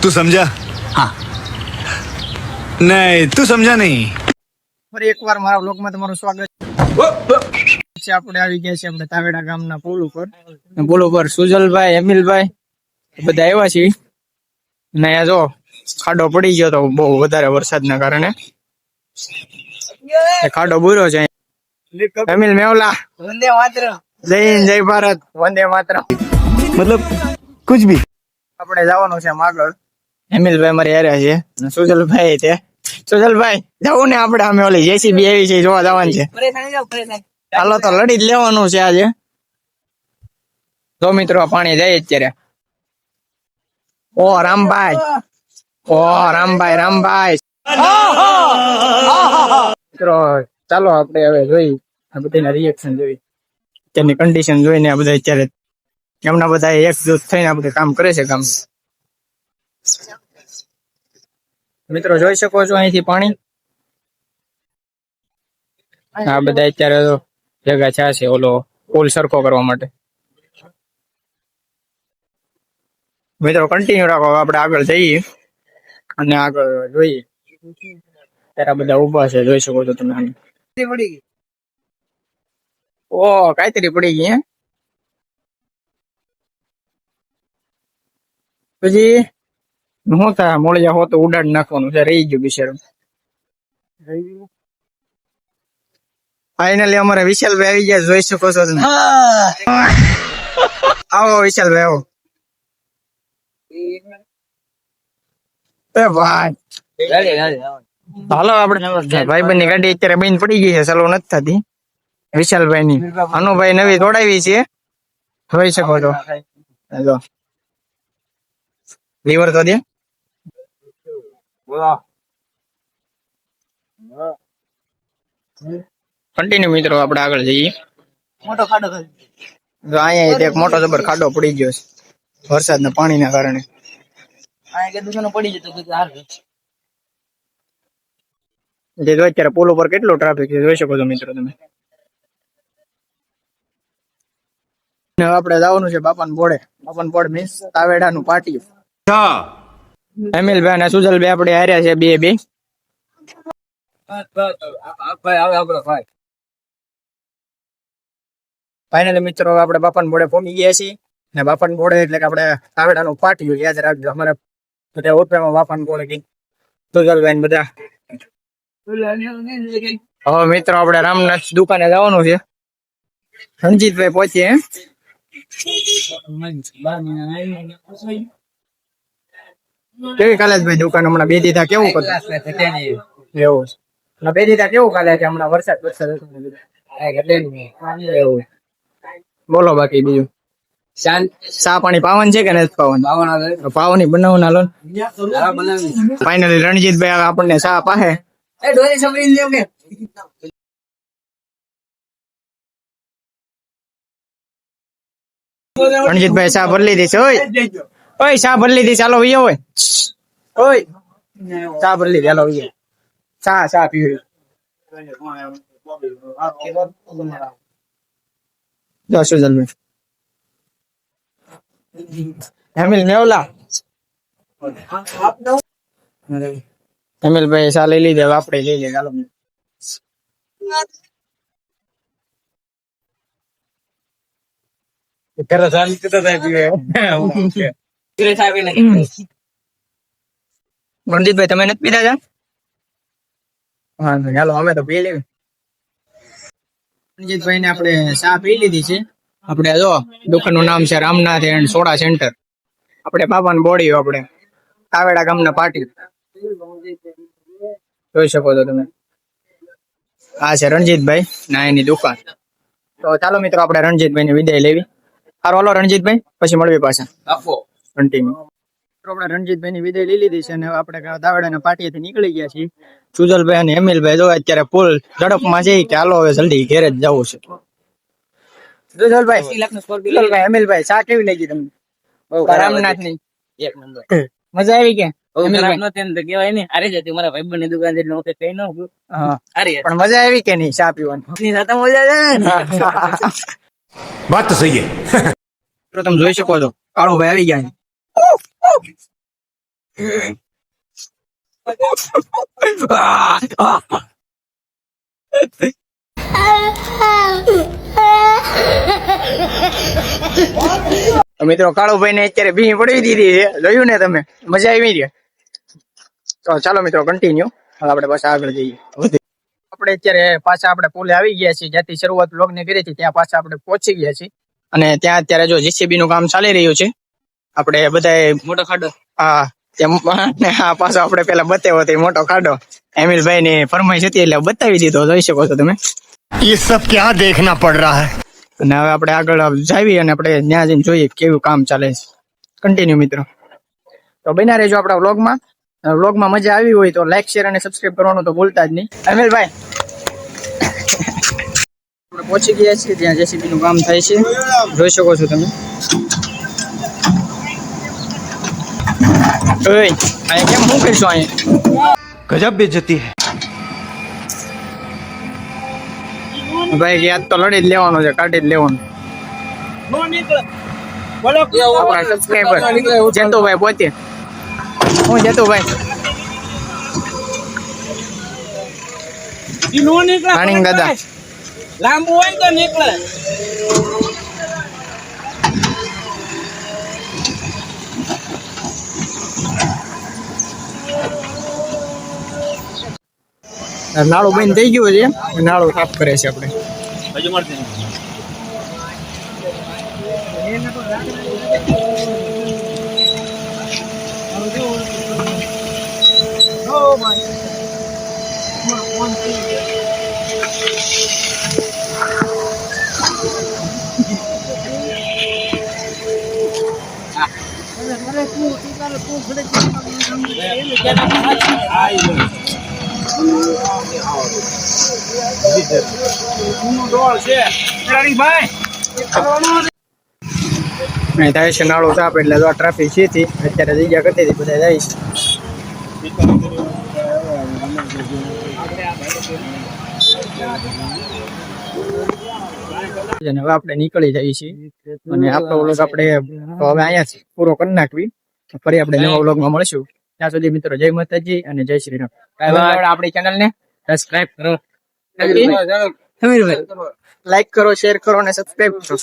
तू समझा? हाँ नहीं तू समझा नहीं. ફરી એકવાર મારા બ્લોગમાં તમારું સ્વાગત છે. આપણે આવી ગયા છે આપણે તાવેડા ગામના પુલ ઉપર સુજલભાઈ એમિલભાઈ બધા આવ્યા છીએ ને અહીંયા જો ખાડો પડી ગયો તો બહુ વધારે વરસાદના કારણે ખાડો બુરો છે. એમિલ મેવલા વંદે માતરમ, જય હિન્દ જય ભારત, વંદે માતરમ. મતલબ કુછ ભી. આપણે જવાનું છે આગળ. એમિલભાઈ મારે હારે છે, સુજલભાઈ છે. સુજલભાઈ જવું ને આપણે અમે ઓલી જેસીબી આવી છે જોવા જવાનું છે. હાલો તો લડી જ લેવાનું છે આજે. તો મિત્રો પાણી જાય અત્યારે. ઓ રામભાઈ, ઓ રામભાઈ મિત્રો ચાલો આપણે હવે જોઈ આ બધાના રિએક્શન જોઈ, તેની કન્ડિશન જોઈને આ બધા અત્યારે એમના બધા એકજૂથ થઈને આ બધું કામ કરે છે. કામ મિત્રો જોઈ શકો છો અહીંથી પાણી આ બધા અત્યારે તો ભેગા થયા છે ઓલો પુલ સરખો કરવા માટે. મિત્રો કન્ટિન્યુ રાખો, આપણે આગળ જઈએ અને આગળ જોઈએ. ત્યારે બધા ઉભા છે, જોઈ શકો છો તમે. ઓ કાંઈતરી પડી ગઈ. પછી શું થાય, મોળિયા હો તો ઉડાડ નાખવાનું છે. રહી ગયું બિચારું. ફાઇનલી અમારે વિશાલભાઈ આવી ગયા, જોઈ શકો છો તમે. આવો વિશાલભાઈ આવો. ભાઈ હાલો આપણે ભાઈબંધ ની ગાડી અત્યારે બંધ પડી ગઈ છે, ચાલુ નથી થતી. વિશાલભાઈ ની અનુભાઈ નવી દોડાવી છે, જોઈ શકો છો. લીવર તો દે. કન્ટિન્યુ મિત્રો આપણે આગળ જઈએ. મોટો ખાડો જો અહીંયા એક મોટો જબર ખાડો પડી ગયો છે વરસાદના પાણીના કારણે. અત્યારે પુલ ઉપર કેટલો ટ્રાફિક છે, જોઈ શકો છો મિત્રો તમે. આપણે જવાનું છે બાપાન બોર્ડ મીન્સ તાવેડાનું પાટિયું. એમિલભાઈ અને સુજલભાઈ આપણે હાર્યા છે બે. ફાઇનલી મિત્રો આપણે બાપાન બોર્ડે પહોંચી ગયા છીએ ને બાપાન બોર્ડે એટલે કે આપણે તાવેડાનું પાટિયું યાદ રાખજો. અમારે બધા ઓપરામાં બાપાન બોર્ડે ગઈ સુજલભાઈ બધા. હવે મિત્રો આપણે રામનાથ દુકાને જવાનું છે. રણજીતભાઈ પહોંચીએ. કેવી કાલે ભાઈ દુકાન હમણાં બે દીધા કેવું કરતું એવું બે દીધા કેવું કાલે છે હમણાં વરસાદ એવું. બોલો બાકી બીજું ચા પાણી પાવન છે કે નથી પાવન? પાવની બનાવના લો. ફાઇનલી રણજીતભાઈ આપણને ચા પાહે. રણજીતભાઈ ચા ભરી લીધી છે. ઓય ચા ભરી લીધી, ચાલો વિયો. ઓય ચા ભરી લીધી, ચાલો વિયો. ચા પીવી મેવલા. એમિલભાઈ ચા લઈ લીધી, હવે આપણે લઈ લઈએ. ચાલો રણજીતભાઈ તમે નથી પીધા જા? હા ચાલો અમે તો પી લેવી. રણજીતભાઈ ને આપણે ચા પી લીધી છે. આપણે જો દુકાનનું નામ છે રામનાથ એન્ડ સોડા સેન્ટર. આપણે બાપાને બોડી આપણે તાવેડા ગામના પાટી જોઈ શકો છો તમે. આ છે રણજીતભાઈ ના એની દુકાન. તો ચાલો મિત્રો આપણે રણજીતભાઈ ની વિદાય લેવી. હારો હાલો રણજીતભાઈ, પછી મળવી પાછા. કન્ટિન્યુ આપણે રણજીતભાઈ ની વિદાય લઈ લીધી છે અને આપણે તાવેડાના પાટીએથી નીકળી ગયા છીએ. સુજલભાઈ અને એમિલભાઈ જો અત્યારે પુલ ઝડપમાં છે કે હાલો હવે જલ્દી ઘેરે જ જવું છે. સુજલભાઈ એમિલભાઈ ચા કેવી લાગી તમને? રામનાથ ની એક નંબર. મજા આવી કે? પણ મજા આવી કે નહીં ચા પીવાની? વાત તો સહી છે. તમે જોઈ શકો છો કાળો ભાઈ આવી ગયા તો મિત્રો કાળુભાઈ ને અત્યારે ભીં પડી દીધી છે, જોયું ને તમે, મજા આવી છે. તો ચાલો મિત્રો કન્ટિન્યુ, હવે આપણે પાછા આગળ જઈએ. આપણે અત્યારે પાછા આપણે પુલે આવી ગયા છીએ, જ્યાંથી શરૂઆત વ્લોગ ને કરી હતી ત્યાં પાછા આપણે પહોંચી ગયા છીએ. અને ત્યાં અત્યારે જો જેસીબી નું કામ ચાલી રહ્યું છે. આપણે બધા મોટો ખાડો, હા હા પાછો આપણે પેલા બતાવ્યો હતો મોટો ખાડો, એમિલભાઈ ની ફરમાઈશ હતી એટલે બતાવી દીધો, જોઈ શકો છો તમે. ये सब क्या देखना पड़ रहा है. અને હવે આપણે આગળ જાવી અને આપણે ત્યાં જઈને જોઈએ કેવું કામ ચાલે છે. કન્ટિન્યુ મિત્રો, તો બન્યા રહેજો આપણા વ્લોગમાં. વ્લોગમાં મજા આવી હોય તો લાઈક શેર અને સબસ્ક્રાઇબ કરવાનું તો ભૂલતા જ નહીં. અમિલભાઈ આપણે પહોંચી ગયા છીએ જ્યાં જેસીબી નું કામ થાય છે, જોઈ શકો છો તમે. ઓય અહીંયા કેમ હું કરીશું? અહીંયા गजब बेइज्जती है. ભાઈ યાદ તો લડી જ લેવાનો છે, કાઢી જ લેવાનું. આપણા સબસ્ક્રાઇબર જેતુભાઈ પોતે, હું જેતુભાઈ રાણીંગ દાદા લાંબુ હોય તો નીકળે. નાળું બંધ થઈ ગયું છે, નાળું સાફ કરે છે આપણે. થાય છે નાળું સાફ, એટલે જો ટ્રાફિક છે અત્યારે જગ્યા કરતી હતી, બધા જાય છે. હવે આપણે નીકળી જઈએ છીએ અને આપણો વ્લોગ આપણે તો હવે અહીંયા પૂરો કરી નાખવી. ફરી આપણે નવા વ્લોગમાં મળશું. ત્યાં સુધી મિત્રો જય માતાજી અને જય શ્રી રામ. આપણી ચેનલ ને સબસ્ક્રાઇબ કરો, લાઈક કરો, શેર કરો અને સબસ્ક્રાઇબ કરો.